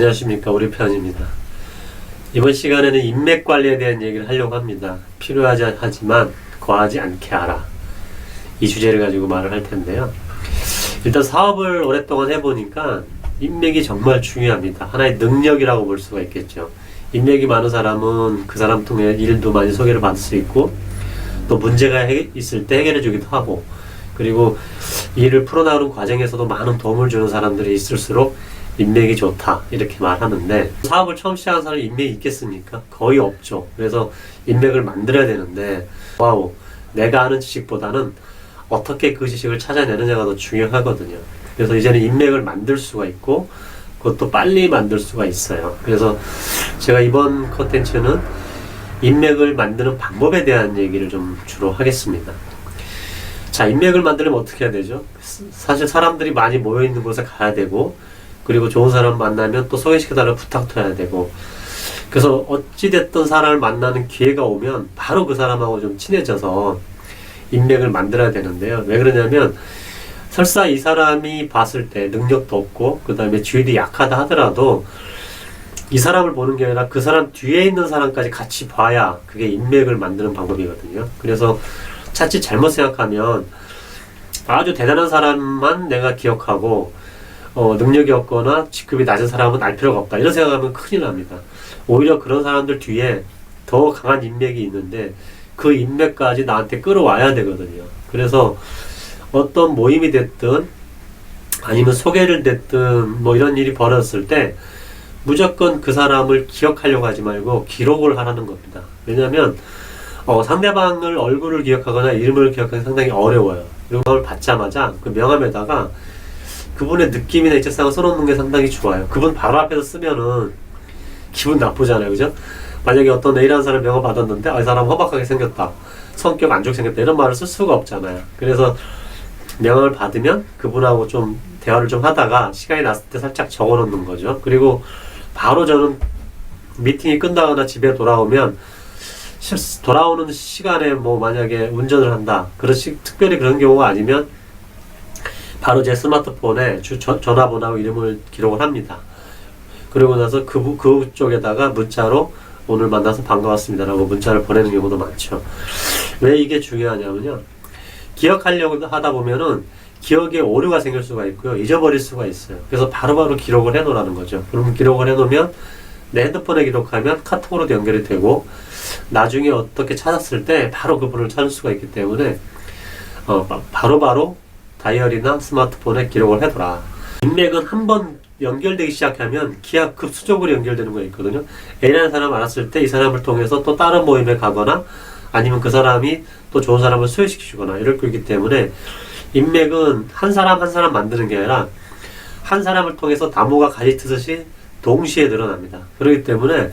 안녕하십니까, 우리 편입니다. 이번 시간에는 인맥 관리에 대한 얘기를 하려고 합니다. 필요하지만 과하지 않게 하라, 이 주제를 가지고 말을 할 텐데요. 일단 사업을 오랫동안 해보니까 인맥이 정말 중요합니다. 하나의 능력이라고 볼 수가 있겠죠. 인맥이 많은 사람은 그 사람 통해 일도 많이 소개를 받을 수 있고, 또 문제가 있을 때 해결해 주기도 하고, 그리고 일을 풀어나가는 과정에서도 많은 도움을 주는 사람들이 있을수록 인맥이 좋다, 이렇게 말하는데, 사업을 처음 시작한 사람이 인맥이 있겠습니까? 거의 없죠. 그래서 인맥을 만들어야 되는데, 와우, 내가 아는 지식보다는 어떻게 그 지식을 찾아내느냐가 더 중요하거든요. 그래서 이제는 인맥을 만들 수가 있고, 그것도 빨리 만들 수가 있어요. 그래서 제가 이번 컨텐츠는 인맥을 만드는 방법에 대한 얘기를 좀 주로 하겠습니다. 자, 인맥을 만들려면 어떻게 해야 되죠? 사실 사람들이 많이 모여있는 곳에 가야 되고, 그리고 좋은 사람 만나면 또 소개시켜달라고 부탁도 해야 되고, 그래서 어찌됐든 사람을 만나는 기회가 오면 바로 그 사람하고 좀 친해져서 인맥을 만들어야 되는데요. 왜 그러냐면, 설사 이 사람이 봤을 때 능력도 없고, 그 다음에 주의도 약하다 하더라도 이 사람을 보는 게 아니라 그 사람 뒤에 있는 사람까지 같이 봐야 그게 인맥을 만드는 방법이거든요. 그래서 자칫 잘못 생각하면 아주 대단한 사람만 내가 기억하고, 능력이 없거나 직급이 낮은 사람은 알 필요가 없다, 이런 생각하면 큰일 납니다. 오히려 그런 사람들 뒤에 더 강한 인맥이 있는데 그 인맥까지 나한테 끌어와야 되거든요. 그래서 어떤 모임이 됐든 아니면 소개를 됐든 뭐 이런 일이 벌어졌을 때 무조건 그 사람을 기억하려고 하지 말고 기록을 하라는 겁니다. 왜냐하면 상대방을 얼굴을 기억하거나 이름을 기억하기 상당히 어려워요. 그리고 그걸 받자마자 그 명함에다가 그분의 느낌이나 이체성을 써놓는 게 상당히 좋아요. 그분 바로 앞에서 쓰면은 기분 나쁘잖아요, 그죠? 만약에 어떤 A라는 사람 명함 받았는데 이 사람 허박하게 생겼다, 성격 안 좋게 생겼다, 이런 말을 쓸 수가 없잖아요. 그래서 명함을 받으면 그분하고 좀 대화를 좀 하다가 시간이 났을 때 살짝 적어 놓는 거죠. 그리고 바로 저는 미팅이 끝나거나 집에 돌아오면 돌아오는 시간에 뭐 만약에 운전을 한다, 특별히 그런 경우가 아니면 바로 제 스마트폰에 전화번호하고 이름을 기록을 합니다. 그러고 나서 그쪽에다가 문자로 오늘 만나서 반가웠습니다 라고 문자를 보내는 경우도 많죠. 왜 이게 중요하냐면요, 기억하려고 하다 보면은 기억에 오류가 생길 수가 있고요, 잊어버릴 수가 있어요. 그래서 바로바로 기록을 해 놓으라는 거죠. 그러면 기록을 해 놓으면 내 핸드폰에 기록하면 카톡으로도 연결이 되고, 나중에 어떻게 찾았을 때 바로 그분을 찾을 수가 있기 때문에 바로바로 다이어리나 스마트폰에 기록을 해둬라. 인맥은 한번 연결되기 시작하면 기하급수적으로 연결되는 거 있거든요. A라는 사람 알았을 때 이 사람을 통해서 또 다른 모임에 가거나 아니면 그 사람이 또 좋은 사람을 소개시키거나 이럴 거기 때문에, 인맥은 한 사람 한 사람 만드는 게 아니라 한 사람을 통해서 나무가 가지 트듯이 동시에 늘어납니다. 그렇기 때문에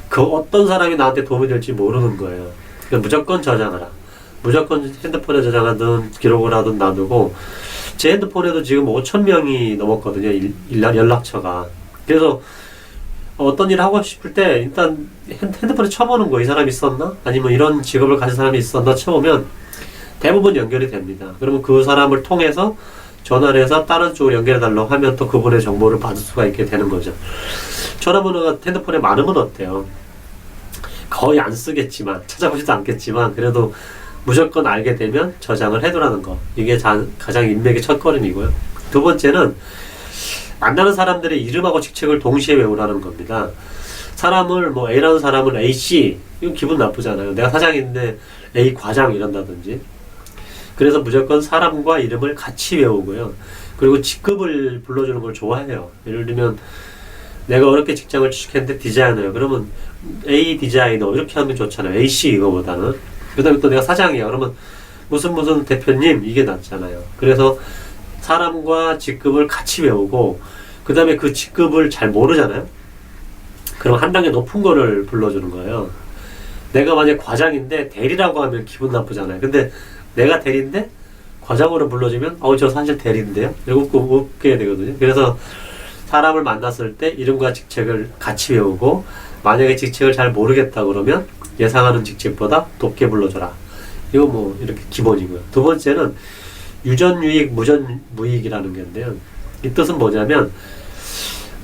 그 어떤 사람이 나한테 도움이 될지 모르는 거예요. 그러니까 무조건 저장하라. 무조건 핸드폰에 저장하든 기록을 하든 놔두고, 제 핸드폰에도 지금 5,000명이 넘었거든요, 연락처가. 그래서 어떤 일을 하고 싶을 때 일단 핸드폰에 쳐보는 거, 이 사람이 있었나? 아니면 이런 직업을 가진 사람이 있었나 쳐보면 대부분 연결이 됩니다. 그러면 그 사람을 통해서 전화를 해서 다른 쪽으로 연결해달라고 하면 또 그분의 정보를 받을 수가 있게 되는 거죠. 전화번호가 핸드폰에 많으면 어때요? 거의 안 쓰겠지만, 찾아보지도 않겠지만, 그래도 무조건 알게 되면 저장을 해두라는 거. 이게 가장 인맥의 첫걸음이고요. 두 번째는 만나는 사람들의 이름하고 직책을 동시에 외우라는 겁니다. 사람을 A라는 사람을 A씨, 이건 기분 나쁘잖아요. 내가 사장인데 A 과장 이런다든지. 그래서 무조건 사람과 이름을 같이 외우고요. 그리고 직급을 불러주는 걸 좋아해요. 예를 들면 내가 어렵게 직장을 취직했는데 디자이너예요. 그러면 A 디자이너 이렇게 하면 좋잖아요. A씨 이거보다는. 그 다음에 또 내가 사장이야. 그러면 무슨 대표님, 이게 낫잖아요. 그래서 사람과 직급을 같이 외우고, 그 다음에 그 직급을 잘 모르잖아요. 그럼 한 단계 높은 거를 불러주는 거예요. 내가 만약 과장인데 대리라고 하면 기분 나쁘잖아요. 근데 내가 대리인데 과장으로 불러주면 저 사실 대리인데요? 이렇게 웃게 되거든요. 그래서 사람을 만났을 때 이름과 직책을 같이 외우고, 만약에 직책을 잘 모르겠다 그러면 예상하는 직책보다 높게 불러줘라. 이거 이렇게 기본이고요. 두 번째는 유전유익, 무전무익이라는 건데요. 이 뜻은 뭐냐면,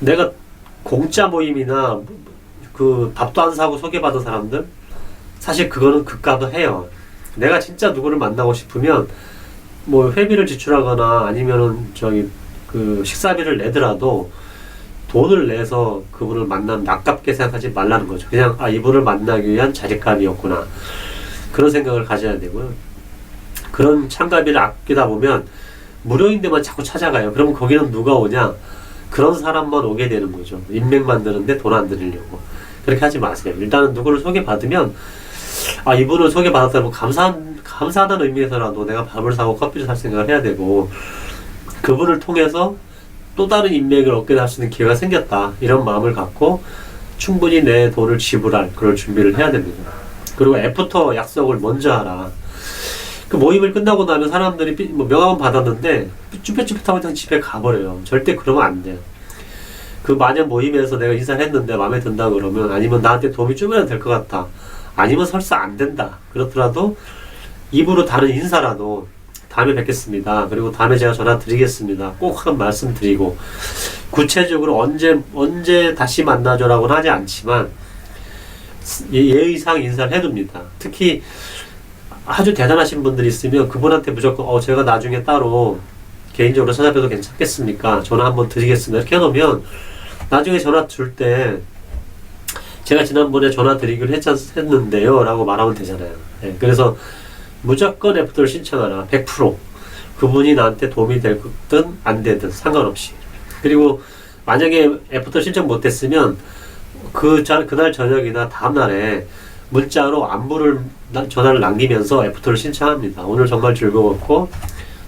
내가 공짜 모임이나 그 밥도 안 사고 소개받은 사람들, 사실 그거는 극과도 해요. 내가 진짜 누구를 만나고 싶으면 뭐 회비를 지출하거나 아니면은 저기 그 식사비를 내더라도 돈을 내서 그분을 만나면 아깝게 생각하지 말라는 거죠. 그냥 이분을 만나기 위한 자릿감이었구나, 그런 생각을 가져야 되고요. 그런 참가비를 아끼다 보면 무료인데만 자꾸 찾아가요. 그러면 거기는 누가 오냐? 그런 사람만 오게 되는 거죠. 인맥 만드는데 돈 안 들이려고. 그렇게 하지 마세요. 일단은 누구를 소개받으면 이분을 소개받았다면 감사하다는 의미에서라도 내가 밥을 사고 커피를 살 생각을 해야 되고, 그분을 통해서 또 다른 인맥을 얻게 할 수 있는 기회가 생겼다, 이런 마음을 갖고 충분히 내 돈을 지불할 그럴 준비를 해야 됩니다. 그리고 애프터 약속을 먼저 하라. 그 모임을 끝나고 나면 사람들이 뭐 명함은 받았는데 쭈뼛쭈뼛하고 그냥 집에 가버려요. 절대 그러면 안 돼요. 그 만약 모임에서 내가 인사를 했는데 마음에 든다 그러면, 아니면 나한테 도움이 좀이라도 될 것 같다, 아니면 설사 안 된다 그렇더라도 입으로 다른 인사라도 다음에 뵙겠습니다, 그리고 다음에 제가 전화 드리겠습니다, 꼭 한 말씀 드리고, 구체적으로 언제 다시 만나줘라고는 하지 않지만 예의상 인사를 해둡니다. 특히 아주 대단하신 분들이 있으면 그분한테 무조건 제가 나중에 따로 개인적으로 찾아뵈도 괜찮겠습니까? 전화 한번 드리겠습니다, 이렇게 해놓으면 나중에 전화 줄 때 제가 지난번에 전화 드리기로 했는데요 라고 말하면 되잖아요. 네, 그래서 무조건 애프터를 신청하라. 100% 그분이 나한테 도움이 되든 안 되든 상관없이. 그리고 만약에 애프터 신청 못했으면 그날 저녁이나 다음날에 문자로 전화를 남기면서 애프터를 신청합니다. 오늘 정말 즐거웠고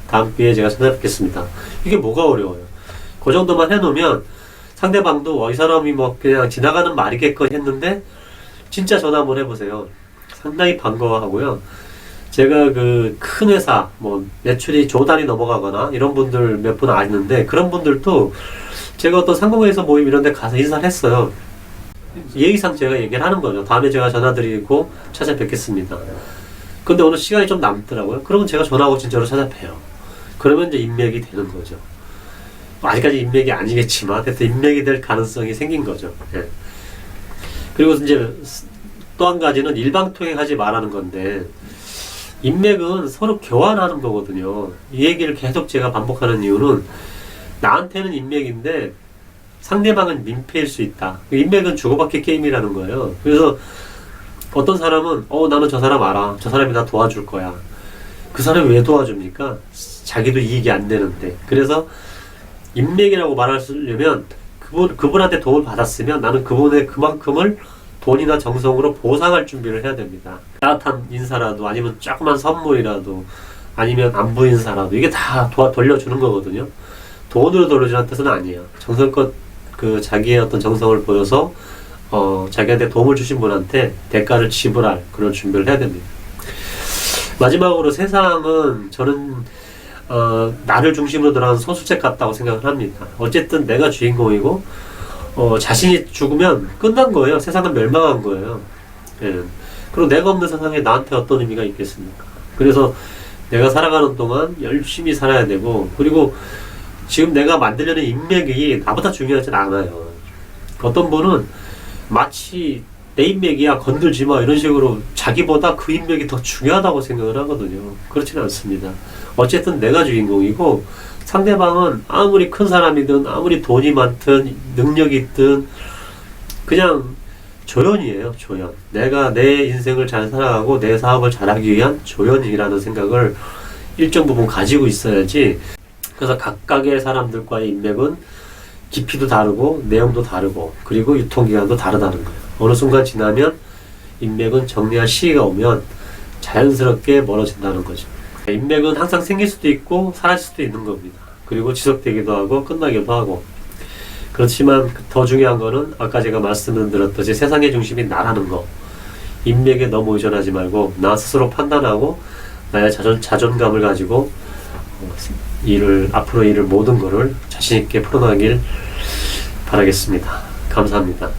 다음 기회에 제가 찾아뵙겠습니다. 이게 뭐가 어려워요. 그 정도만 해놓으면 상대방도 이 사람이 뭐 그냥 지나가는 말이겠거니 했는데 진짜 전화 한번 해보세요. 상당히 반가워하고요. 제가 그 큰 회사 뭐 매출이 조 단위 넘어가거나 이런 분들 몇 분 아는데, 그런 분들도 제가 어떤 상공회의소 모임 이런 데 가서 인사를 했어요. 예의상 제가 얘기를 하는 거죠. 다음에 제가 전화드리고 찾아뵙겠습니다. 근데 오늘 시간이 좀 남더라고요. 그러면 제가 전화하고 진짜로 찾아봬요. 그러면 이제 인맥이 되는 거죠. 아직까지 인맥이 아니겠지만 하여튼 인맥이 될 가능성이 생긴 거죠. 예. 그리고 이제 또 한 가지는 일방통행하지 말라는 건데, 인맥은 서로 교환하는 거거든요. 이 얘기를 계속 제가 반복하는 이유는 나한테는 인맥인데 상대방은 민폐일 수 있다. 인맥은 주고받기 게임이라는 거예요. 그래서 어떤 사람은 나는 저 사람 알아, 저 사람이 나 도와줄 거야. 그 사람이 왜 도와줍니까? 자기도 이익이 안 되는데. 그래서 인맥이라고 말하려면 그분한테 도움을 받았으면 나는 그분의 그만큼을 돈이나 정성으로 보상할 준비를 해야 됩니다. 따뜻한 인사라도, 아니면 조그만 선물이라도, 아니면 안부 인사라도, 이게 다 돌려주는 거거든요. 돈으로 돌려주는 뜻은 아니에요. 정성껏 자기의 어떤 정성을 보여서 자기한테 도움을 주신 분한테 대가를 지불할 그런 준비를 해야 됩니다. 마지막으로 세상은 저는 나를 중심으로 돌아가는 소수책 같다고 생각을 합니다. 어쨌든 내가 주인공이고 자신이 죽으면 끝난 거예요. 세상은 멸망한 거예요. 예. 그리고 내가 없는 세상에 나한테 어떤 의미가 있겠습니까? 그래서 내가 살아가는 동안 열심히 살아야 되고, 그리고 지금 내가 만들려는 인맥이 나보다 중요하진 않아요. 어떤 분은 마치 내 인맥이야 건들지 마 이런 식으로 자기보다 그 인맥이 더 중요하다고 생각을 하거든요. 그렇지는 않습니다. 어쨌든 내가 주인공이고 상대방은 아무리 큰 사람이든 아무리 돈이 많든 능력이 있든 그냥 조연이에요. 조연. 내가 내 인생을 잘 살아가고 내 사업을 잘하기 위한 조연이라는 생각을 일정 부분 가지고 있어야지. 그래서 각각의 사람들과의 인맥은 깊이도 다르고 내용도 다르고 그리고 유통기간도 다르다는 거예요. 어느 순간 지나면 인맥은 정리할 시기가 오면 자연스럽게 멀어진다는 거죠. 인맥은 항상 생길 수도 있고 사라질 수도 있는 겁니다. 그리고 지속되기도 하고 끝나기도 하고. 그렇지만 더 중요한 거는 아까 제가 말씀을 드렸듯이 세상의 중심이 나라는 거. 인맥에 너무 의존하지 말고 나 스스로 판단하고 나의 자존감을 가지고 앞으로 일을 모든 거를 자신 있게 풀어나가길 바라겠습니다. 감사합니다.